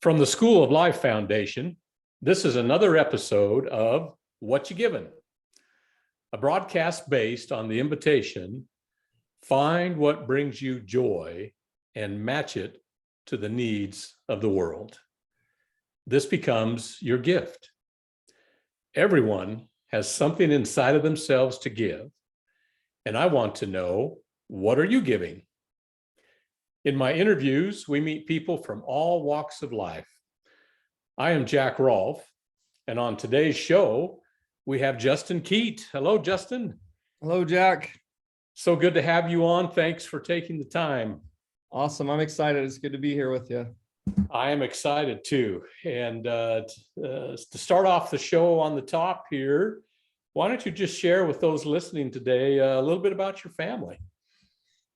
From the School of Life Foundation, this is another episode of What You Given, a broadcast based on the invitation, find what brings you joy and match it to the needs of the world. This becomes your gift. Everyone has something inside of themselves to give, and I want to know, what are you giving? In my interviews, we meet people from all walks of life. I am Jack Rolfe, and on today's show, we have Justin Keate. Hello, Justin. Hello, Jack. So good to have you on. Thanks for taking the time. Awesome. I'm excited. It's good to be here with you. I am excited too. And to start off the show on the top here, why don't you just share with those listening today a little bit about your family?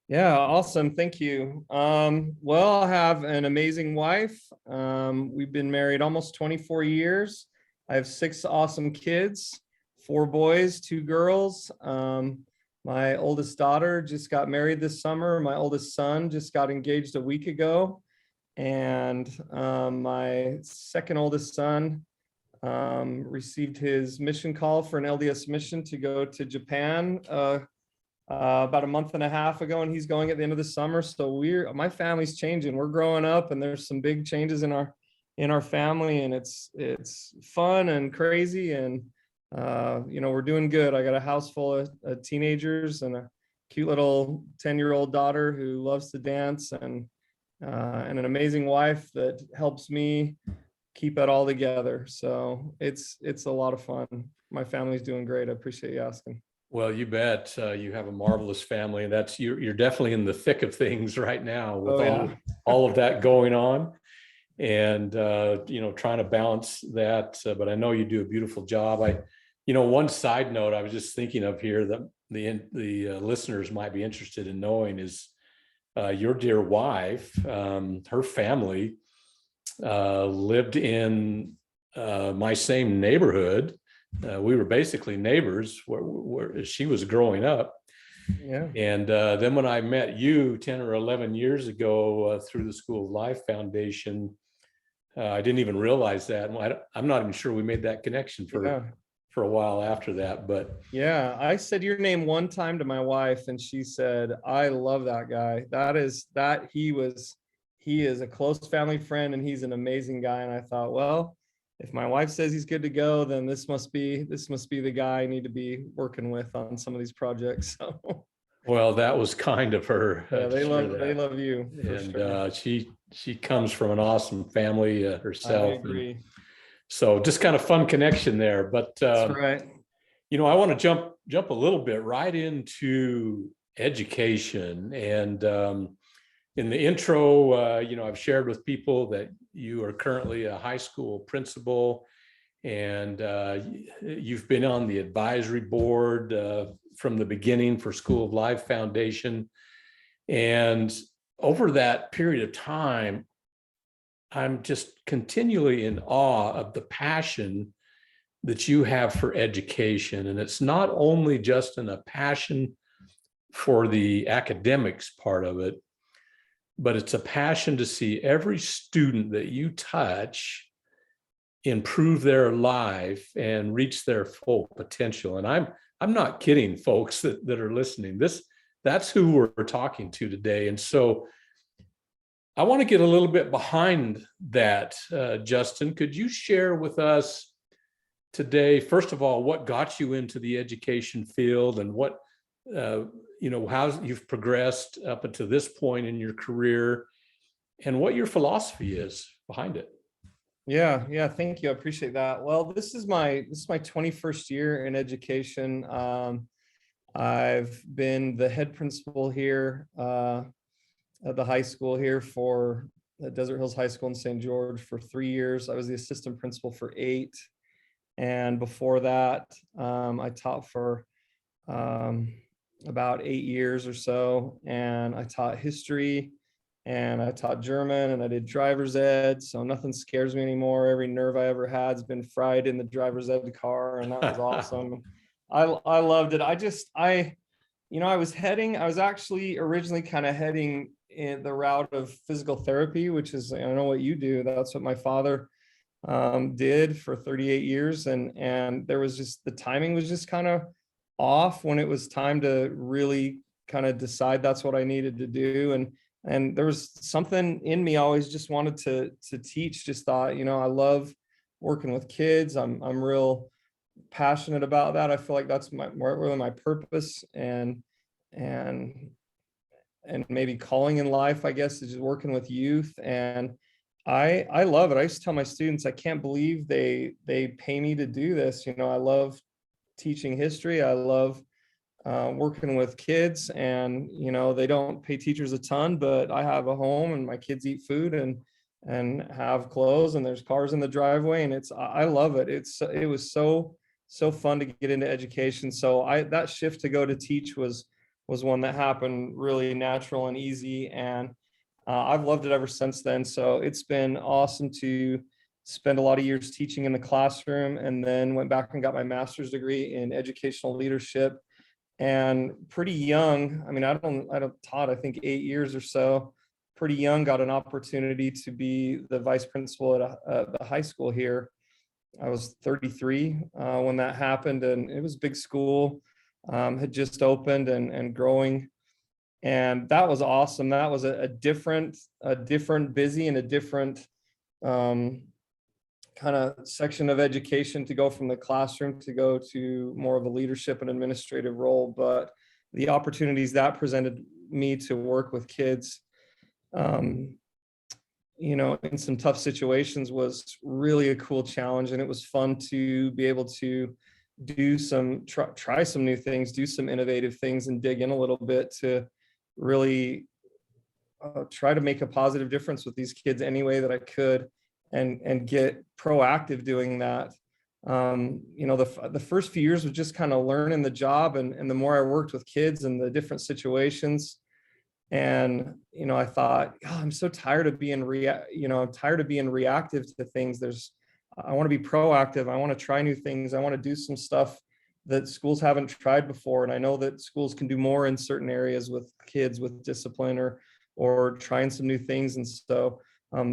Yeah, awesome. Thank you. Well, I have an amazing wife. We've been married almost 24 years. I have 6 awesome kids, 4 boys, 2 girls. My oldest daughter just got married this summer. My oldest son just got engaged a week ago. And my second oldest son received his mission call for an LDS mission to go to Japan about a month and a half ago, and he's going at the end of the summer. So my family's changing. We're growing up, and there's some big changes in our family, and it's fun and crazy, and we're doing good. I got a house full of teenagers and a cute little 10-year-old daughter who loves to dance, and an amazing wife that helps me keep it all together. So it's a lot of fun. My family's doing great. I appreciate you asking. Well, you bet. You have a marvelous family, and you're definitely in the thick of things right now with all of that going on, and trying to balance that. But I know you do a beautiful job. One side note I was just thinking of here that the listeners might be interested in knowing is your dear wife. Her family lived in my same neighborhood. We were basically neighbors where she was growing up. Yeah. And then when I met you 10 or 11 years ago through the School of Life Foundation, I didn't even realize that. I'm not even sure we made that connection for a while after that. But yeah, I said your name one time to my wife, and she said, "I love that guy. He is a close family friend, and he's an amazing guy." And I thought, well, if my wife says he's good to go, then this must be the guy I need to be working with on some of these projects. So, well, that was kind of her. Yeah, they love you. And sure. She comes from an awesome family herself. I agree. And so just kind of fun connection there. But that's right. I want to jump a little bit right into education. And in the intro, I've shared with people that you are currently a high school principal, and you've been on the advisory board from the beginning for School of Life Foundation. And over that period of time, I'm just continually in awe of the passion that you have for education. And it's not only just a passion for the academics part of it, but it's a passion to see every student that you touch improve their life and reach their full potential. And I'm not kidding, folks that are listening. That's who we're talking to today. And so I want to get a little bit behind that. Justin, could you share with us today, first of all, what got you into the education field, and what how you've progressed up until this point in your career, and what your philosophy is behind it? Yeah, thank you. I appreciate that. Well, this is my 21st year in education. I've been the head principal here at the high school here for Desert Hills High School in St. George for 3 years. I was the assistant principal for 8. And before that, I taught for about 8 years or so. And I taught history, and I taught German, and I did driver's ed. So nothing scares me anymore. Every nerve I ever had has been fried in the driver's ed car, and that was awesome. I loved it. I was actually originally kind of heading in the route of physical therapy, which is, I don't know what you do. That's what my father did for 38 years. And there was just, the timing was just kind of off when it was time to really kind of decide that's what I needed to do. And there was something in me, always just wanted to teach, just thought, I love working with kids. I'm real passionate about that. I feel like that's really my purpose, and maybe calling in life, I guess, is just working with youth. And I love it. I used to tell my students, I can't believe they pay me to do this. I love teaching history. I love working with kids, and they don't pay teachers a ton, but I have a home and my kids eat food and have clothes, and there's cars in the driveway, and I love it. It was so fun to get into education. So that shift to go to teach was one that happened really natural and easy, and I've loved it ever since then. So it's been awesome to spend a lot of years teaching in the classroom, and then went back and got my master's degree in educational leadership. And pretty young, I mean, I don't taught, I think 8 years or so, pretty young, got an opportunity to be the vice principal at the high school here. I was 33 when that happened, and it was a big school, had just opened and growing. And that was awesome. That was a different busy and a different kind of section of education, to go from the classroom to go to more of a leadership and administrative role. But the opportunities that presented me to work with kids, in some tough situations, was really a cool challenge. And it was fun to be able to do try some new things, do some innovative things, and dig in a little bit to really try to make a positive difference with these kids any way that I could, and get proactive doing that. The first few years was just kind of learning the job, and the more I worked with kids and the different situations, and I thought, oh, I'm so tired of being tired of being reactive to things. I want to be proactive. I want to try new things. I want to do some stuff that schools haven't tried before. And I know that schools can do more in certain areas with kids, with discipline, or trying some new things. And so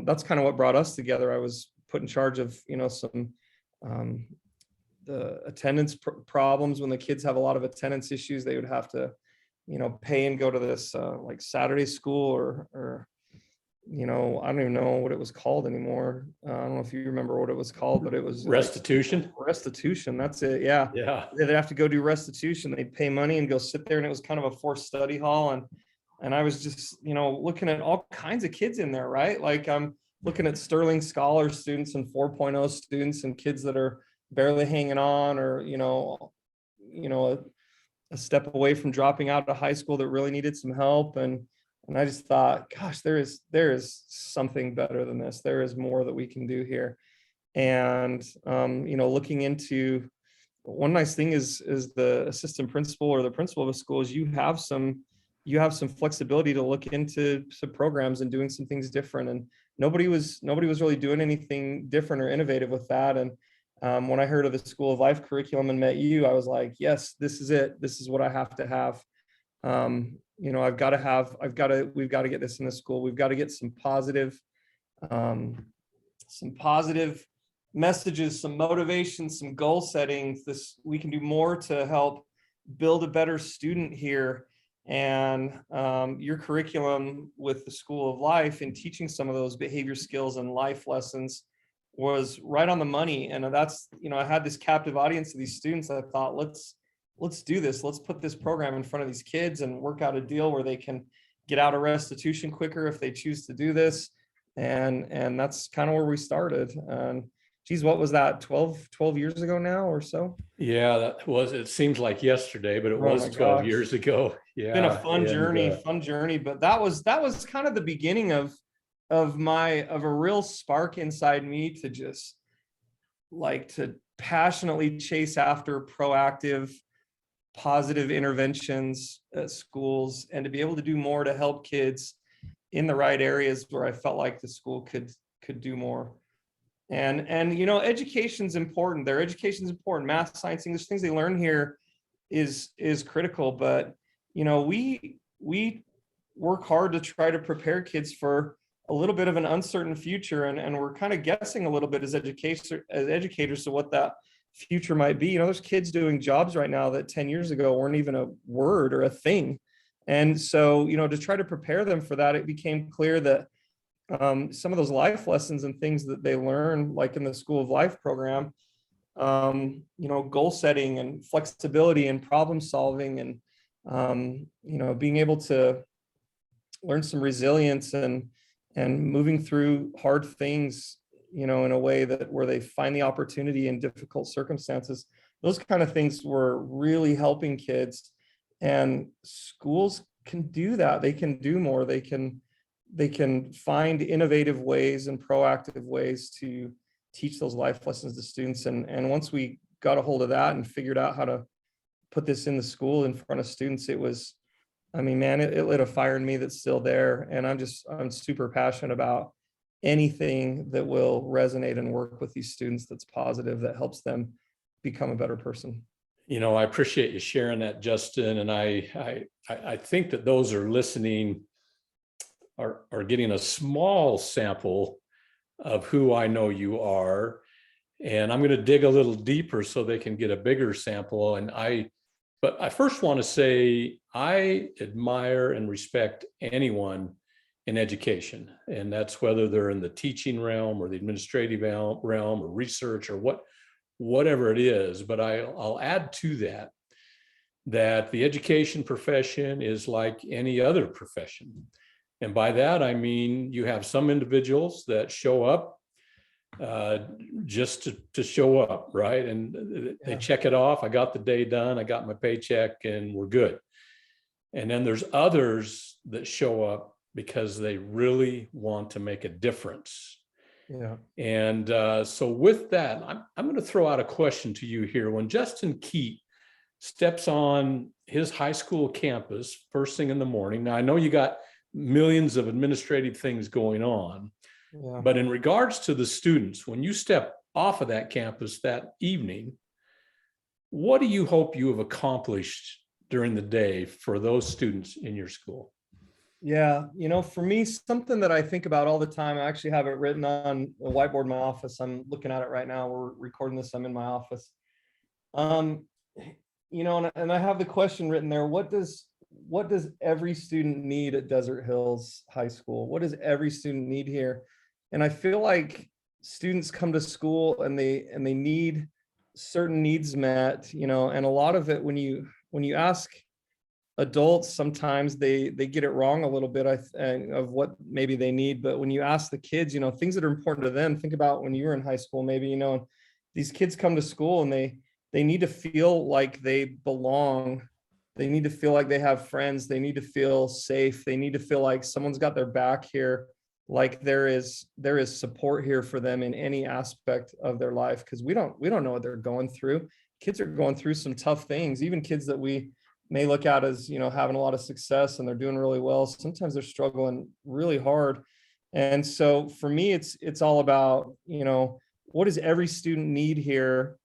that's kind of what brought us together. I was put in charge of, some the attendance problems. When the kids have a lot of attendance issues, they would have to, pay and go to this like Saturday school, or I don't even know what it was called anymore. I don't know if you remember what it was called, but it was restitution. Restitution. That's it. Yeah. Yeah. They'd have to go do restitution. They'd pay money and go sit there, and it was kind of a forced study hall. And I was just, looking at all kinds of kids in there, right? Like, I'm looking at Sterling Scholar students and 4.0 students, and kids that are barely hanging on, or, a step away from dropping out of high school that really needed some help. And I just thought, gosh, there is something better than this. There is more that we can do here. And, looking into, one nice thing is the assistant principal or the principal of a school is you have some flexibility to look into some programs and doing some things different. And nobody was really doing anything different or innovative with that. And when I heard of the School of Life curriculum and met you, I was like, yes, this is it. This is what I have to have. We've got to get this in the school. We've got to get some positive messages, some motivation, some goal settings. We can do more to help build a better student here. And your curriculum with the School of Life, and teaching some of those behavior skills and life lessons, was right on the money. And that's, I had this captive audience of these students. I thought, let's do this. Let's put this program in front of these kids and work out a deal where they can get out of restitution quicker if they choose to do this. And that's kind of where we started. And geez, what was that, 12 years ago now or so? Yeah, it seems like yesterday, but it was 12 years ago. Yeah. It's been a fun journey, but that was kind of the beginning of a real spark inside me to just to passionately chase after proactive, positive interventions at schools, and to be able to do more to help kids in the right areas where I felt like the school could do more. And education's important. Their education's important. Math, science, English, things they learn here is critical. But we work hard to try to prepare kids for a little bit of an uncertain future. And we're kind of guessing a little bit as educators to what that future might be. There's kids doing jobs right now that 10 years ago weren't even a word or a thing. And so, to try to prepare them for that, it became clear that some of those life lessons and things that they learn, like in the School of Life program, goal setting and flexibility and problem solving and, being able to learn some resilience and moving through hard things, in a way that where they find the opportunity in difficult circumstances. Those kind of things were really helping kids, and schools can do that. They can do more. They can find innovative ways and proactive ways to teach those life lessons to students. And once we got a hold of that and figured out how to put this in the school in front of students, it was, man, it lit a fire in me that's still there. And I'm super passionate about anything that will resonate and work with these students that's positive, that helps them become a better person. I appreciate you sharing that, Justin. And I think that those are listening are getting a small sample of who I know you are. And I'm going to dig a little deeper so they can get a bigger sample. But I first want to say I admire and respect anyone in education, and that's whether they're in the teaching realm or the administrative realm or research or whatever it is. But I'll add to that the education profession is like any other profession. And by that, I mean, you have some individuals that show up just to show up, right? And they check it off. I got the day done. I got my paycheck and we're good. And then there's others that show up because they really want to make a difference. Yeah. And so with that, I'm going to throw out a question to you here. When Justin Keate steps on his high school campus first thing in the morning, now I know you got millions of administrative things going on, but in regards to the students, when you step off of that campus that evening, what do you hope you have accomplished during the day for those students in your school? Yeah, for me, something that I think about all the time, I actually have it written on a whiteboard in my office. I'm looking at it right now. We're recording this. I'm in my office. And I have the question written there. What does every student need at Desert Hills High School? What does every student need here? And I feel like students come to school and they need certain needs met, and a lot of it, when you ask adults, sometimes they get it wrong a little bit of what maybe they need. But when you ask the kids, things that are important to them, think about when you were in high school, maybe, these kids come to school and they need to feel like they belong. They need to feel like they have friends. They need to feel safe. They need to feel like someone's got their back here, like there is support here for them in any aspect of their life. Because we don't know what they're going through. Kids are going through some tough things. Even kids that we may look at as, having a lot of success and they're doing really well, sometimes they're struggling really hard. And so for me, it's all about, what does every student need here?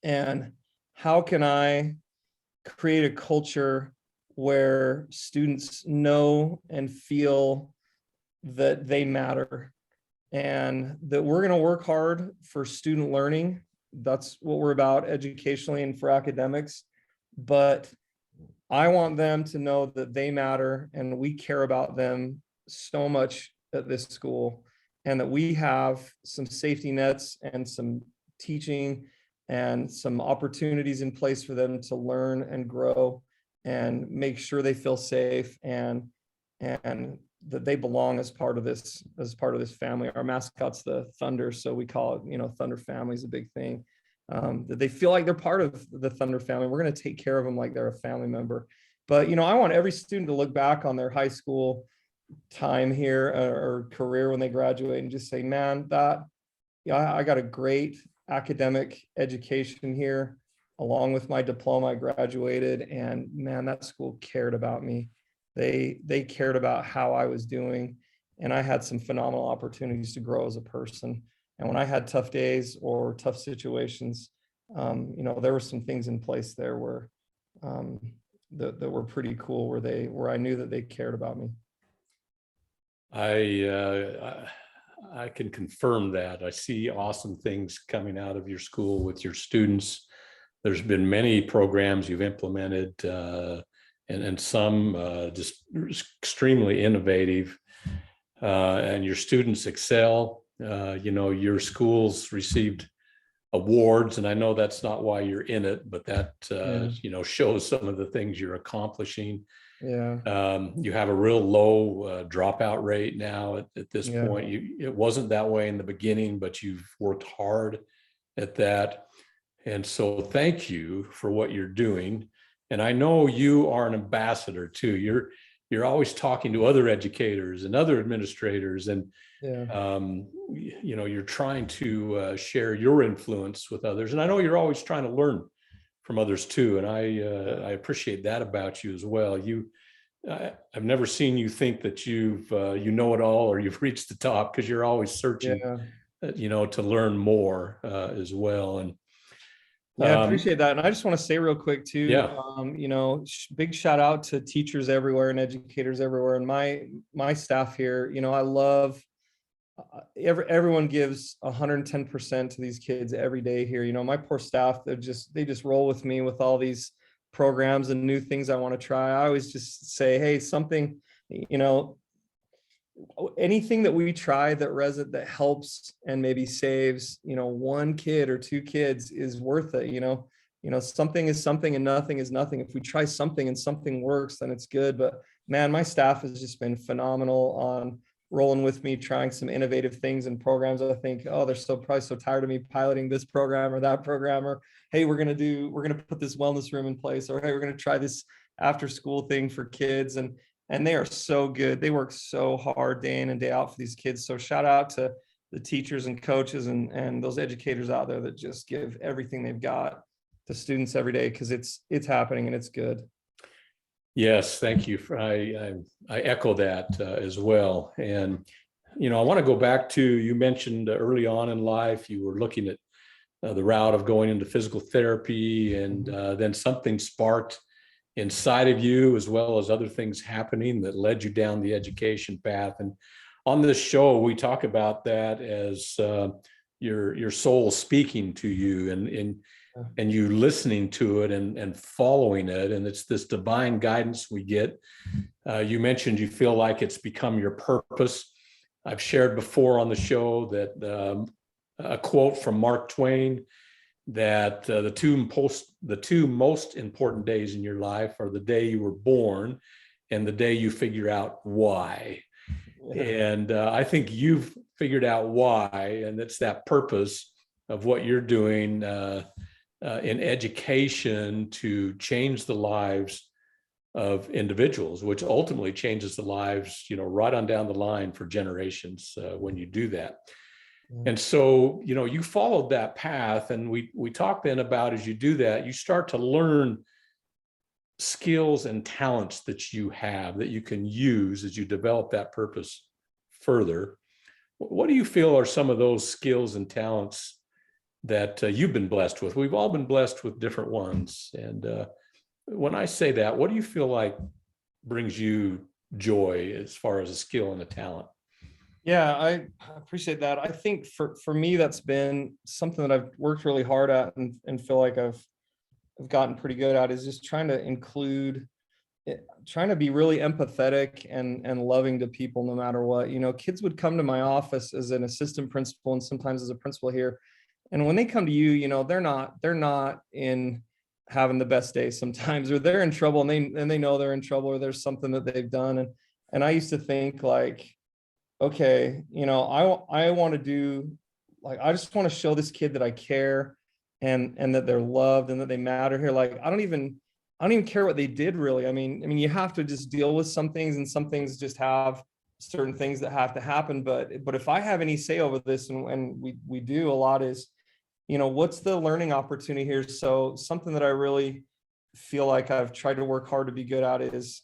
And how can I create a culture where students know and feel that they matter, and that we're going to work hard for student learning. That's what we're about educationally and for academics. But I want them to know that they matter and we care about them so much at this school, and that we have some safety nets and some teaching and some opportunities in place for them to learn and grow and make sure they feel safe and that they belong as part of this family. Our mascot's the Thunder, so we call it, Thunder family is a big thing. That they feel like they're part of the Thunder family. We're going to take care of them like they're a family member. But, I want every student to look back on their high school time here or career when they graduate and just say, man, I got a great academic education here. Along with my diploma, I graduated, and man, that school cared about me. They cared about how I was doing, and I had some phenomenal opportunities to grow as a person. And when I had tough days or tough situations, there were some things in place there where that were pretty cool, where I knew that they cared about me. I can confirm that. I see awesome things coming out of your school with your students. There's been many programs you've implemented, and some just extremely innovative, and your students excel. Your school's received awards, and I know that's not why you're in it, but that shows some of the things you're accomplishing. Yeah. You have a real low dropout rate now at this Yeah. point. It wasn't that way in the beginning, but you've worked hard at that. And so thank you for what you're doing. And I know you are an ambassador too. You're always talking to other educators and other administrators, and Yeah. you're trying to share your influence with others. And I know you're always trying to learn from others too. And I appreciate that about you as well. I've never seen you think that you know it all or you've reached the top, because you're always searching, to learn more as well. And yeah, I appreciate that. And I just want to say real quick too, yeah, big shout out to teachers everywhere and educators everywhere. And my staff here, I love everyone gives 110% to these kids every day here. My poor staff, they just roll with me with all these programs and new things I want to try. I always just say, hey, something, anything that we try that helps and maybe saves, one kid or two kids is worth it. Something is something and nothing is nothing. If we try something and something works, then it's good. But man, my staff has just been phenomenal on rolling with me, trying some innovative things and programs. I think, oh, they're probably so tired of me piloting this program or that program, or hey, we're gonna put this wellness room in place, or hey, we're gonna try this after school thing for kids. And they are so good. They work so hard day in and day out for these kids. So shout out to the teachers and coaches and those educators out there that just give everything they've got to students every day, because it's happening and it's good. Yes, thank you. I echo that as well. And I want to go back to, you mentioned early on in life you were looking at the route of going into physical therapy, and then something sparked inside of you, as well as other things happening that led you down the education path. And on this show, we talk about that as your soul speaking to you, and you listening to it and following it. And it's this divine guidance we get. You mentioned you feel like it's become your purpose. I've shared before on the show that a quote from Mark Twain, that the two most important days in your life are the day you were born and the day you figure out why. And I think you've figured out why, and it's that purpose of what you're doing in education to change the lives of individuals, which ultimately changes the lives, right on down the line for generations when you do that. And so, you followed that path, and we talked then about, as you do that, you start to learn skills and talents that you have that you can use as you develop that purpose further. What do you feel are some of those skills and talents that you've been blessed with? We've all been blessed with different ones. And when I say that, what do you feel like brings you joy as far as a skill and a talent? Yeah, I appreciate that. I think for me, that's been something that I've worked really hard at and feel like I've gotten pretty good at, is just trying to be really empathetic and loving to people no matter what. Kids would come to my office as an assistant principal and sometimes as a principal here. And when they come to you, they're not in having the best day sometimes, or they're in trouble and they know they're in trouble, or there's something that they've done. And I used to think like, okay, I want to do, like, I just want to show this kid that I care and that they're loved and that they matter here. Like, I don't even care what they did really. I mean, you have to just deal with some things, and some things just have certain things that have to happen. But if I have any say over this, and we do a lot, is, what's the learning opportunity here? So something that I really feel like I've tried to work hard to be good at is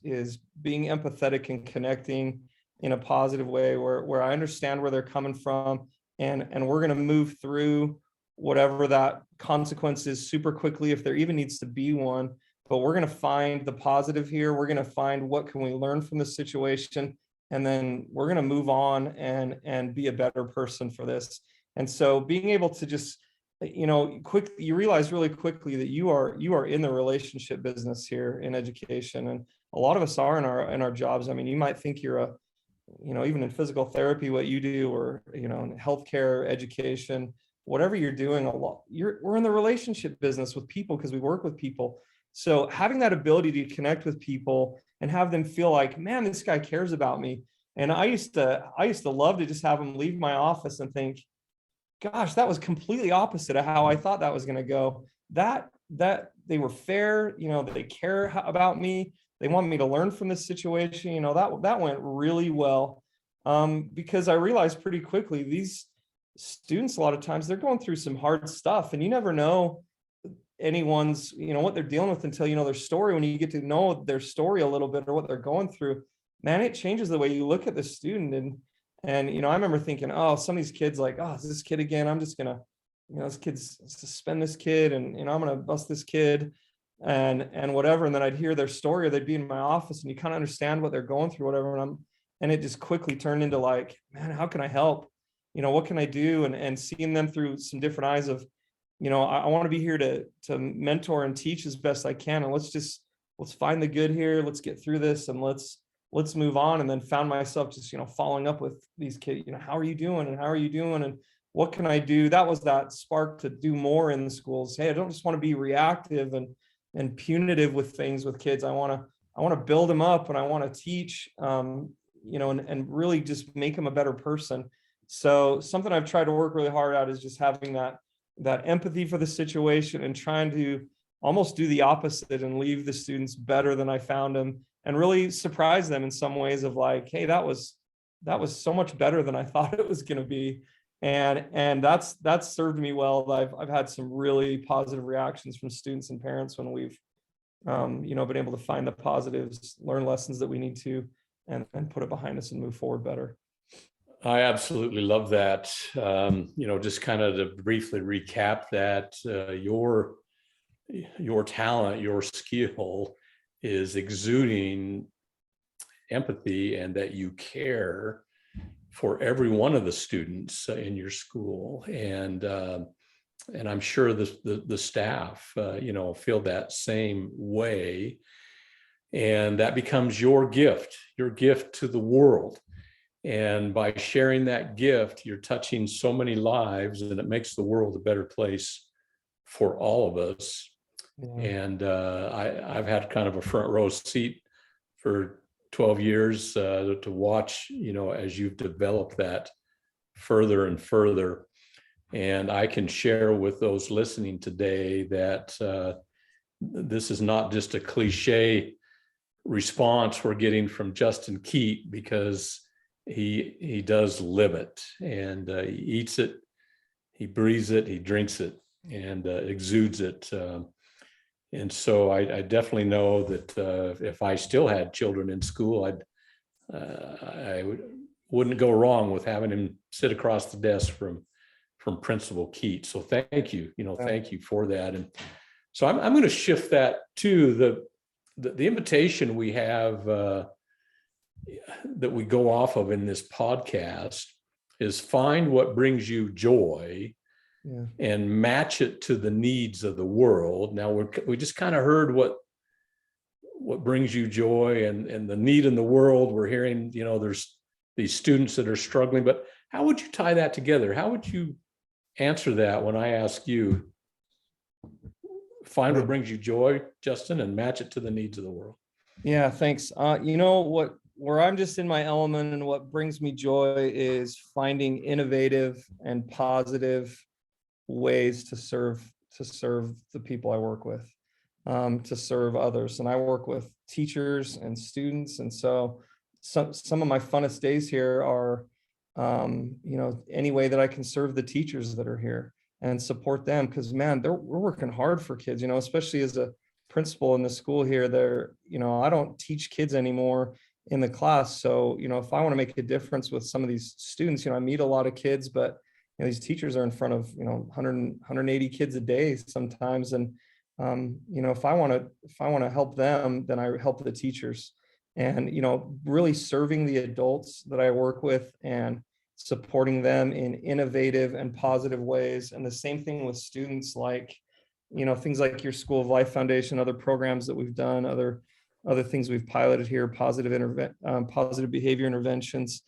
being empathetic and connecting in a positive way, where I understand where they're coming from, and we're going to move through whatever that consequence is super quickly, if there even needs to be one. but we're going to find the positive here. We're going to find what can we learn from the situation, and then we're going to move on and be a better person for this. And so being able to just, you realize really quickly that you are in the relationship business here in education, and a lot of us are in our jobs. I mean, you might think you're even in physical therapy, what you do, or in healthcare, education, whatever you're doing, we're in the relationship business with people because we work with people. So having that ability to connect with people and have them feel like, man, this guy cares about me. And I used to love to just have them leave my office and think, gosh, that was completely opposite of how I thought that was going to go. That they were fair, they care about me. They want me to learn from this situation. That went really well, because I realized pretty quickly these students, a lot of times they're going through some hard stuff, and you never know anyone's, what they're dealing with until you know their story. When you get to know their story a little bit or what they're going through, man, it changes the way you look at the student. And I remember thinking, oh, some of these kids, like, oh, is this kid again? I'm just gonna, this kid's suspend this kid, and I'm gonna bust this kid, and whatever. And then I'd hear their story, or they'd be in my office, and you kind of understand what they're going through, whatever. And it just quickly turned into like, man, how can I help? What can I do? And seeing them through some different eyes of, I want to be here to mentor and teach as best I can. And let's find the good here. Let's get through this, and let's move on. And then found myself just, following up with these kids, how are you doing? And how are you doing? And what can I do? That was that spark to do more in the schools. Hey, I don't just want to be reactive and punitive with things with kids. I want to build them up, and I want to teach, and really just make them a better person. So something I've tried to work really hard at is just having that empathy for the situation, and trying to almost do the opposite and leave the students better than I found them, and really surprise them in some ways of like, hey, that was so much better than I thought it was going to be. And that's served me well. I've had some really positive reactions from students and parents when we've, been able to find the positives, learn lessons that we need to, and put it behind us and move forward better. I absolutely love that. Just kind of to briefly recap that, your talent, your skill is exuding empathy, and that you care for every one of the students in your school. And I'm sure the staff, feel that same way. And that becomes your gift to the world. And by sharing that gift, you're touching so many lives, and it makes the world a better place for all of us. Yeah. And I've had kind of a front row seat for 12 years to watch, as you've developed that further and further. And I can share with those listening today that this is not just a cliche response we're getting from Justin Keate, because he does live it, and he eats it, he breathes it, he drinks it, and exudes it. And so I definitely know that if I still had children in school, I wouldn't go wrong with having him sit across the desk from Principal Keate. So thank you, thank you for that. And so I'm going to shift that to the invitation we have that we go off of in this podcast is find what brings you joy. Yeah. And match it to the needs of the world. Now we just kind of heard what brings you joy and the need in the world. We're hearing, there's these students that are struggling, but how would you tie that together? How would you answer that when I ask you, find what brings you joy, Justin, and match it to the needs of the world? Yeah, thanks. Where I'm just in my element, and what brings me joy is finding innovative and positive ways to serve the people I work with, to serve others. And I work with teachers and students. And so some of my funnest days here are, any way that I can serve the teachers that are here and support them. Because, man, we're working hard for kids, especially as a principal in the school here. I don't teach kids anymore in the class. So, if I want to make a difference with some of these students, I meet a lot of kids, but these teachers are in front of 100, 180 kids a day sometimes, and if I want to help them, then I help the teachers. And, really serving the adults that I work with and supporting them in innovative and positive ways. And the same thing with students, like, things like your School of Life Foundation, other programs that we've done, other things we've piloted here, positive behavior interventions.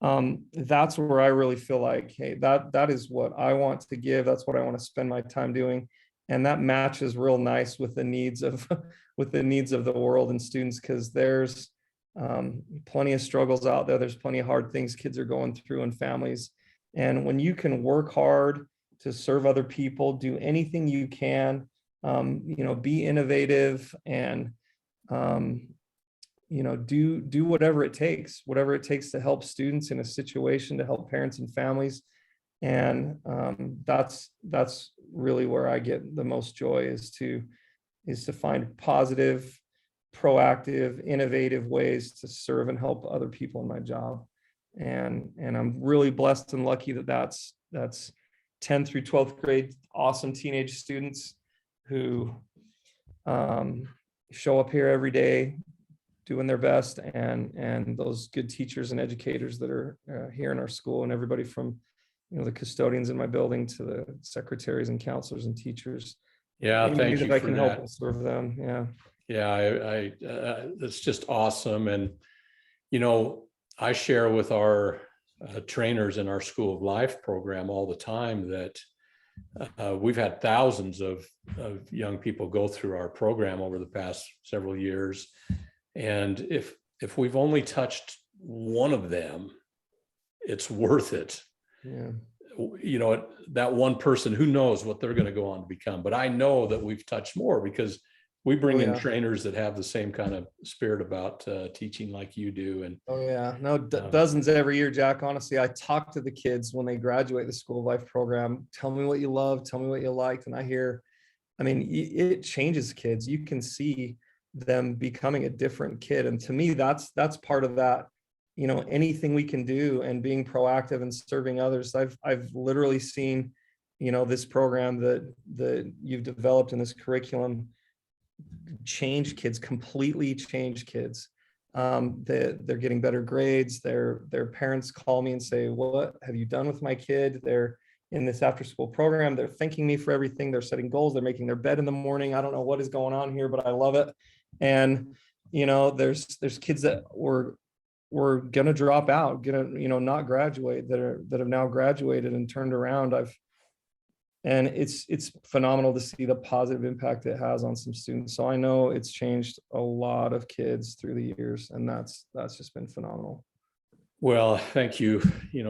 That's where I really feel like, hey, that is what I want to give. That's what I want to spend my time doing. And that matches real nice with the needs of with the needs of the world and students, because there's plenty of struggles out there. There's plenty of hard things kids are going through and families. And when you can work hard to serve other people, do anything you can, be innovative and do whatever it takes to help students in a situation, to help parents and families. And that's really where I get the most joy, is to find positive, proactive, innovative ways to serve and help other people in my job. And I'm really blessed and lucky that that's 10th through 12th grade awesome teenage students who show up here every day doing their best, and those good teachers and educators that are here in our school, and everybody from the custodians in my building to the secretaries and counselors and teachers. Yeah, Any way thank that you I for can help that. and serve them. Yeah. Yeah, I that's just awesome. And, I share with our trainers in our School of Life program all the time that we've had thousands of young people go through our program over the past several years. And if we've only touched one of them, it's worth it. Yeah. That one person, who knows what they're going to go on to become. But I know that we've touched more, because we bring in trainers that have the same kind of spirit about teaching like you do. And Oh yeah, no, dozens every year, Jack. Honestly, I talk to the kids when they graduate the School of Life program. Tell me what you love, tell me what you liked. And it changes kids. You can see them becoming a different kid. And to me, that's part of that, anything we can do and being proactive and serving others. I've literally seen, this program that you've developed in this curriculum completely change kids. They're getting better grades. Their parents call me and say, what have you done with my kid? They're in this after school program. They're thanking me for everything. They're setting goals. They're making their bed in the morning. I don't know what is going on here, but I love it. And, there's kids that were gonna drop out, not graduate, that have now graduated and turned around. And it's phenomenal to see the positive impact it has on some students. So I know it's changed a lot of kids through the years, and that's just been phenomenal. well, thank you,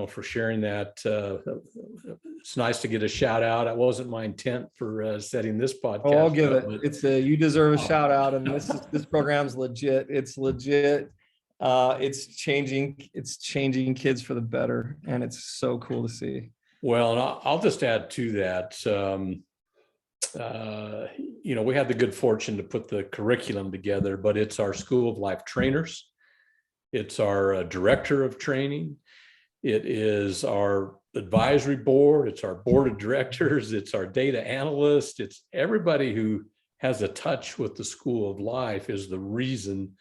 for sharing that. It's nice to get a shout out. It wasn't my intent for setting this podcast. Oh, I'll give up, it. but It's you deserve a shout out, and this program's legit. It's legit. It's changing kids for the better, and it's so cool to see. Well, and I'll just add to that. We had the good fortune to put the curriculum together, but it's our School of Life trainers. It's our director of training. It is our advisory board. It's our board of directors. It's our data analyst. It's everybody who has a touch with the School of Life is the reason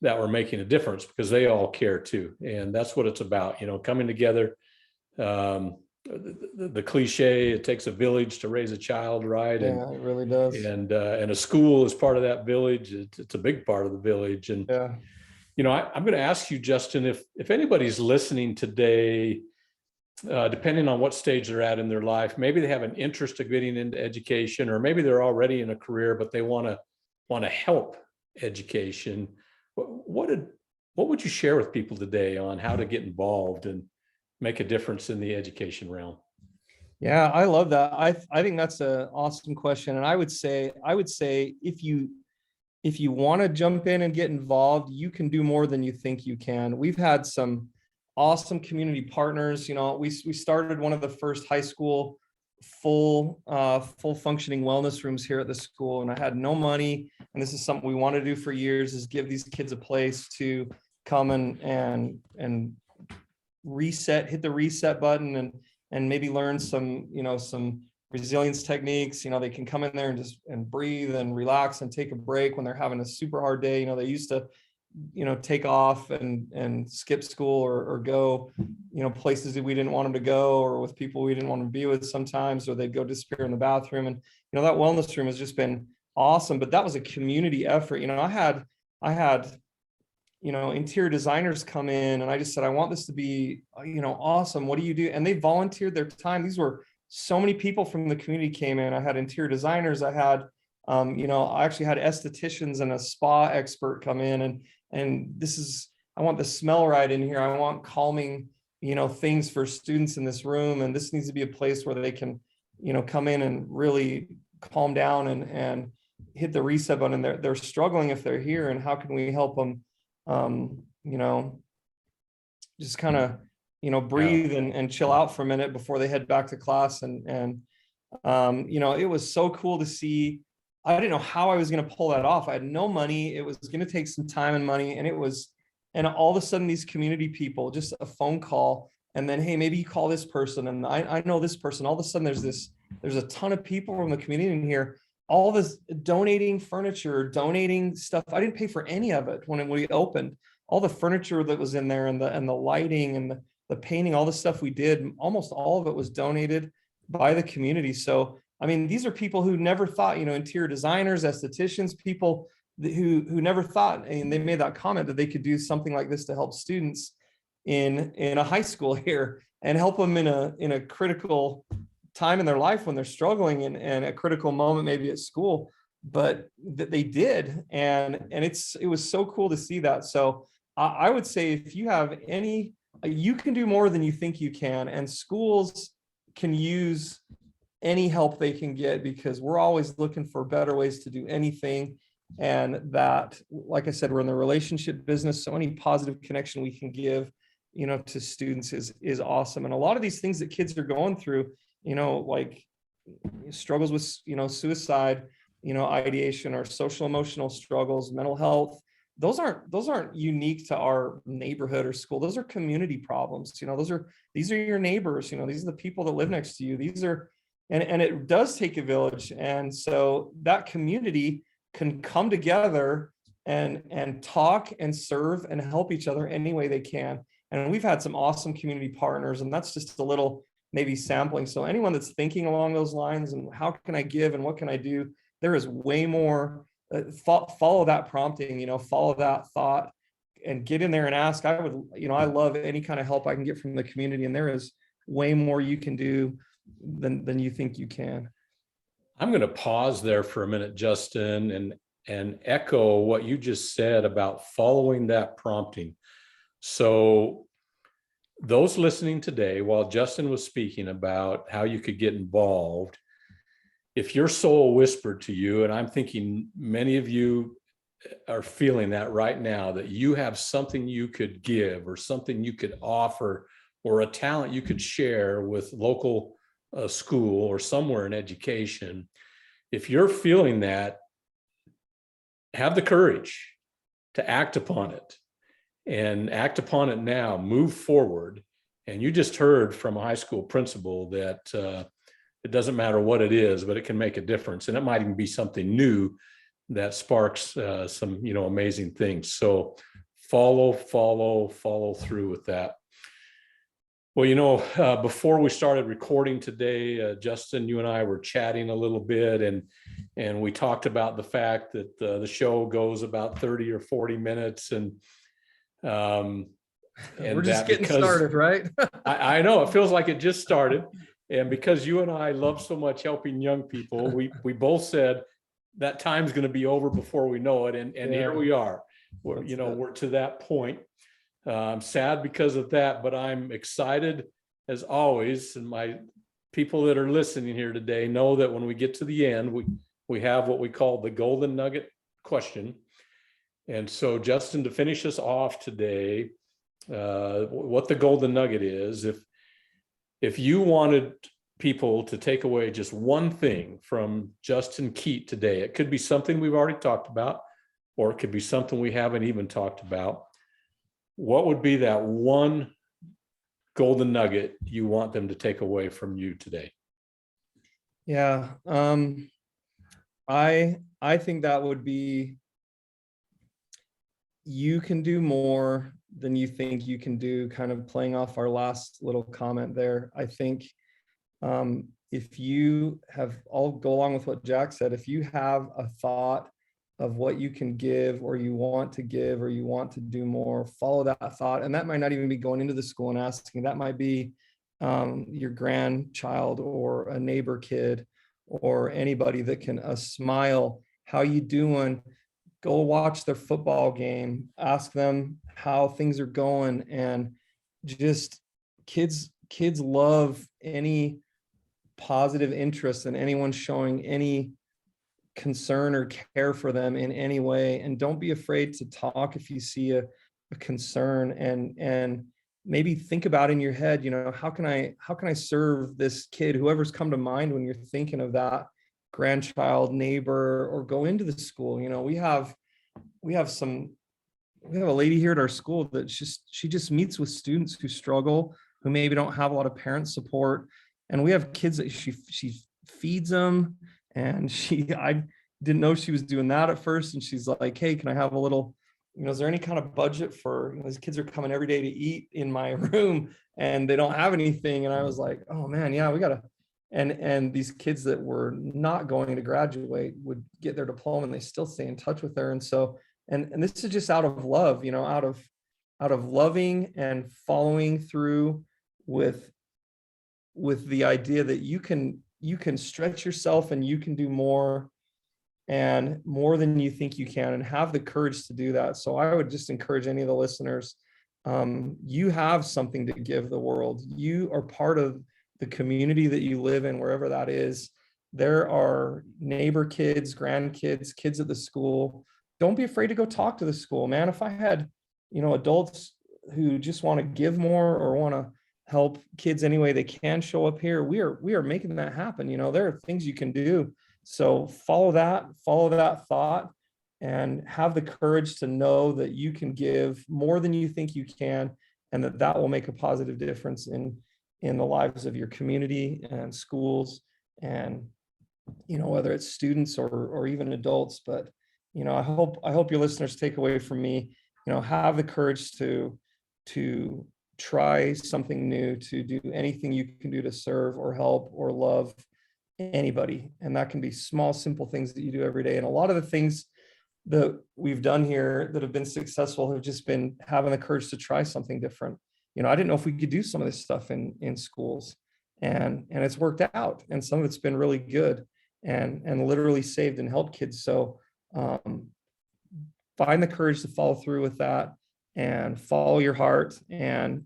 that we're making a difference, because they all care too. And that's what it's about, coming together. The cliche, it takes a village to raise a child, right? Yeah, it really does. And a school is part of that village. It's a big part of the village. And yeah, I'm going to ask you, Justin, if anybody's listening today, depending on what stage they're at in their life, maybe they have an interest of getting into education, or maybe they're already in a career, but they want to help education. What would you share with people today on how to get involved and make a difference in the education realm? Yeah, I love that. I think that's an awesome question. And I would say if you want to jump in and get involved, you can do more than you think you can. We've had some awesome community partners. We started one of the first high school full functioning wellness rooms here at the school, and I had no money. And this is something we want to do for years, is give these kids a place to come and hit the reset button and maybe learn some resilience techniques. They can come in there and just breathe and relax and take a break when they're having a super hard day. They used to take off and skip school or go places that we didn't want them to go, or with people we didn't want them to be with sometimes, or they'd go disappear in the bathroom. And that wellness room has just been awesome. But that was a community effort. I had interior designers come in, and I just said, I want this to be awesome. What do you do? And they volunteered their time. These were so many people from the community came in. I had interior designers. I had I actually had estheticians and a spa expert come in, and I want the smell right in here. I want calming, things for students in this room. And this needs to be a place where they can, come in and really calm down and hit the reset button. They're struggling if they're here, and how can we help them, just kind of, breathe and chill out for a minute before they head back to class. And it was so cool to see. I didn't know how I was going to pull that off. I had no money. It was going to take some time and money. And all of a sudden, these community people, just a phone call, and then, hey, maybe you call this person, and I know this person. All of a sudden, there's a ton of people from the community in here, all this donating furniture, donating stuff. I didn't pay for any of it when we opened. All the furniture that was in there, and the lighting and the painting, all the stuff we did, almost all of it was donated by the community. So I mean, these are people who never thought, interior designers, estheticians, people who never thought, and they made that comment that they could do something like this to help students in a high school here, and help them in a critical time in their life when they're struggling, and a critical moment maybe at school, but that they did. And it was so cool to see that. So I would say, if you have you can do more than you think you can, and schools can use any help they can get, because we're always looking for better ways to do anything. And that, like I said, we're in the relationship business. So any positive connection we can give, to students is awesome. And a lot of these things that kids are going through, like struggles with, suicide, ideation, or social emotional struggles, mental health, those aren't unique to our neighborhood or school. Those are community problems. These are your neighbors. These are the people that live next to you. These are, and it does take a village. And so that community can come together and talk and serve and help each other any way they can. And we've had some awesome community partners, and that's just a little maybe sampling. So anyone that's thinking along those lines, and how can I give and what can I do, there is way more. Follow that prompting, follow that thought, and get in there and ask. I love any kind of help I can get from the community, and there is way more you can do than you think you can. I'm going to pause there for a minute, Justin, and echo what you just said about following that prompting. So those listening today, while Justin was speaking about how you could get involved, if your soul whispered to you, and I'm thinking many of you are feeling that right now, that you have something you could give, or something you could offer, or a talent you could share with local school or somewhere in education, if you're feeling that, have the courage to act upon it, and act upon it now. Move forward. And you just heard from a high school principal that it doesn't matter what it is, but it can make a difference. And it might even be something new that sparks some, amazing things. So follow through with that. Well, before we started recording today, Justin, you and I were chatting a little bit, and we talked about the fact that the show goes about 30 or 40 minutes, and we're just getting started, right? I know it feels like it just started. And because you and I love so much helping young people, we both said that time's going to be over before we know it. And here we are. We're to that point. I'm sad because of that, but I'm excited as always. And my people that are listening here today know that when we get to the end, we have what we call the golden nugget question. And so, Justin, to finish us off today, what the golden nugget is, if you wanted people to take away just one thing from Justin Keate today, it could be something we've already talked about, or it could be something we haven't even talked about. What would be that one golden nugget you want them to take away from you today? Yeah. I think that would be, you can do more than you think you can do, kind of playing off our last little comment there. I think if you have, I'll go along with what Jack said, if you have a thought of what you can give, or you want to give, or you want to do more, follow that thought. And that might not even be going into the school and asking, that might be your grandchild or a neighbor kid or anybody that can smile, how you doing? Go watch their football game, ask them how things are going. And just, kids love any positive interest in anyone showing any concern or care for them in any way. And don't be afraid to talk if you see a concern, and maybe think about in your head, how can I serve this kid, whoever's come to mind when you're thinking of that grandchild, neighbor, or go into the school. We have a lady here at our school that she just meets with students who struggle, who maybe don't have a lot of parent support. And we have kids that she feeds them. And I didn't know she was doing that at first. And she's like, hey, can I have a little, is there any kind of budget for, these kids are coming every day to eat in my room and they don't have anything. And I was like, oh man, yeah, we gotta. And these kids that were not going to graduate would get their diploma and they still stay in touch with her. And so, and this is just out of love, out of loving and following through with the idea that you can stretch yourself and you can do more, and more than you think you can, and have the courage to do that. So I would just encourage any of the listeners, you have something to give the world. You are part of the community that you live in, wherever that is. There are neighbor kids, grandkids, kids at the school. Don't be afraid to go talk to the school, man. If I had, adults who just want to give more or want to help kids any way they can show up here, we are making that happen. There are things you can do. So follow that thought, and have the courage to know that you can give more than you think you can, and that will make a positive difference in the lives of your community and schools, and whether it's students or even adults. But I hope your listeners take away from me, have the courage to try something new, to do anything you can do to serve or help or love anybody. And that can be small, simple things that you do every day. And a lot of the things that we've done here that have been successful have just been having the courage to try something different. I didn't know if we could do some of this stuff in schools, and it's worked out, and some of it's been really good and literally saved and helped kids. So find the courage to follow through with that, and follow your heart, and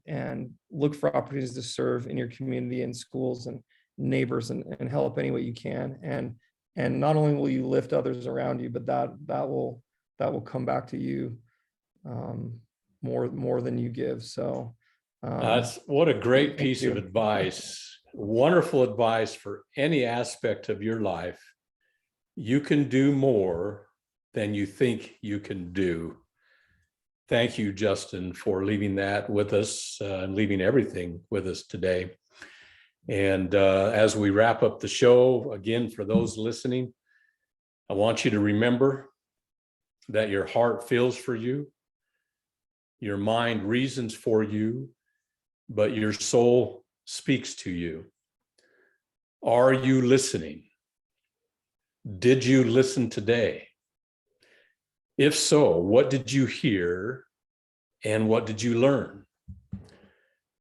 look for opportunities to serve in your community and schools and neighbors, and help any way you can. And not only will you lift others around you, but that will come back to you more than you give. So that's what a great thank piece you. of advice. Wonderful advice for any aspect of your life. You can do more than you think you can do. Thank you, Justin, for leaving that with us, and leaving everything with us today. And as we wrap up the show, again, for those listening, I want you to remember that your heart feels for you, your mind reasons for you, but your soul speaks to you. Are you listening? Did you listen today? If so, what did you hear and what did you learn?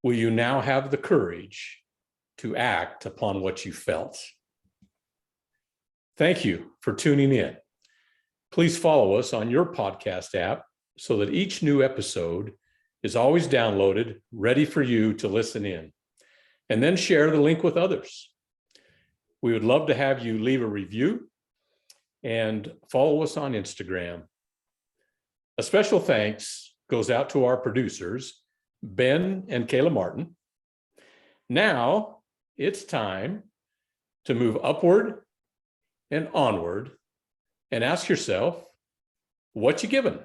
Will you now have the courage to act upon what you felt? Thank you for tuning in. Please follow us on your podcast app so that each new episode is always downloaded, ready for you to listen in. And then share the link with others. We would love to have you leave a review and follow us on Instagram. A special thanks goes out to our producers, Ben and Kayla Martin. Now it's time to move upward and onward and ask yourself, what you giving?